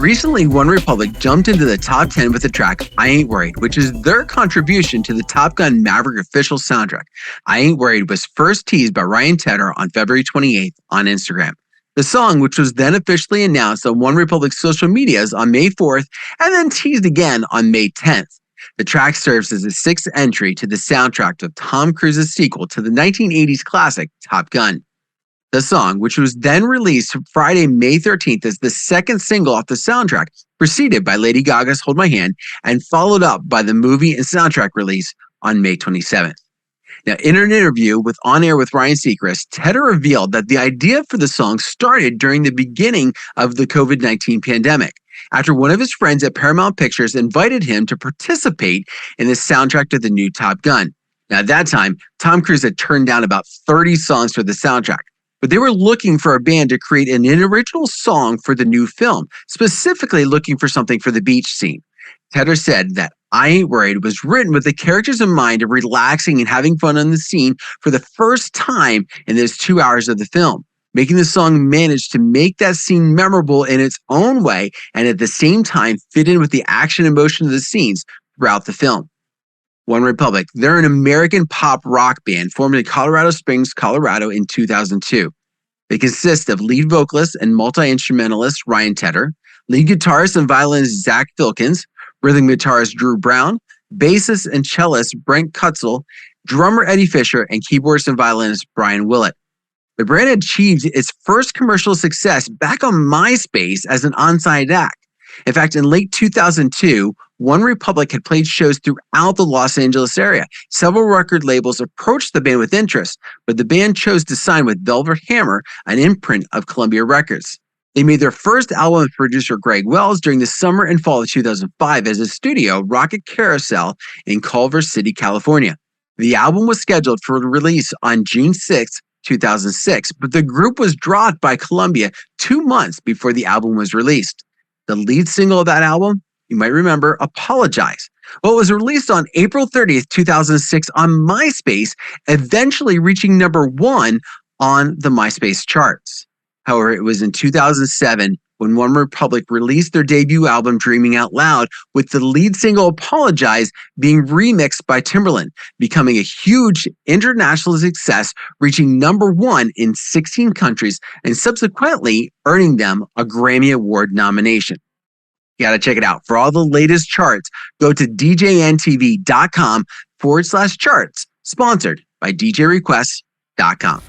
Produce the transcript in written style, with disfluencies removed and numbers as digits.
Recently, OneRepublic jumped into the top 10 with the track I Ain't Worried, which is their contribution to the Top Gun Maverick official soundtrack. I Ain't Worried was first teased by Ryan Tedder on February 28th on Instagram. The song, which was then officially announced on OneRepublic's social medias on May 4th and then teased again on May 10th. The track serves as the sixth entry to the soundtrack of Tom Cruise's sequel to the 1980s classic Top Gun. The song, which was then released Friday, May 13th, as the second single off the soundtrack, preceded by Lady Gaga's Hold My Hand and followed up by the movie and soundtrack release on May 27th. Now, in an interview with On Air with Ryan Seacrest, Tedder revealed that the idea for the song started during the beginning of the COVID-19 pandemic, after one of his friends at Paramount Pictures invited him to participate in the soundtrack to the new Top Gun. Now, at that time, Tom Cruise had turned down about 30 songs for the soundtrack, but they were looking for a band to create an original song for the new film, specifically looking for something for the beach scene. Tedder said that I Ain't Worried was written with the characters in mind of relaxing and having fun on the scene for the first time in those 2 hours of the film, making the song manage to make that scene memorable in its own way and at the same time fit in with the action and motion of the scenes throughout the film. OneRepublic, they're an American pop rock band formed in Colorado Springs, Colorado in 2002. They consist of lead vocalist and multi-instrumentalist Ryan Tedder, lead guitarist and violinist Zach Filkins, rhythm guitarist Drew Brown, bassist and cellist Brent Kutzel, drummer Eddie Fisher, and keyboardist and violinist Brian Willett. The brand achieved its first commercial success back on MySpace as an on-site act. In fact, in late 2002, OneRepublic had played shows throughout the Los Angeles area. Several record labels approached the band with interest, but the band chose to sign with Velvet Hammer, an imprint of Columbia Records. They made their first album with producer Greg Wells during the summer and fall of 2005 as a studio, Rocket Carousel, in Culver City, California. The album was scheduled for release on June 6, 2006, but the group was dropped by Columbia 2 months before the album was released. The lead single of that album, you might remember, Apologize. Well, it was released on April 30th, 2006 on MySpace, eventually reaching #1 on the MySpace charts. However, it was in 2007 when OneRepublic released their debut album, Dreaming Out Loud, with the lead single Apologize being remixed by Timbaland, becoming a huge international success, reaching #1 in 16 countries and subsequently earning them a Grammy Award nomination. You got to check it out. For all the latest charts, go to DJNTV.com/charts, sponsored by DJRequests.com.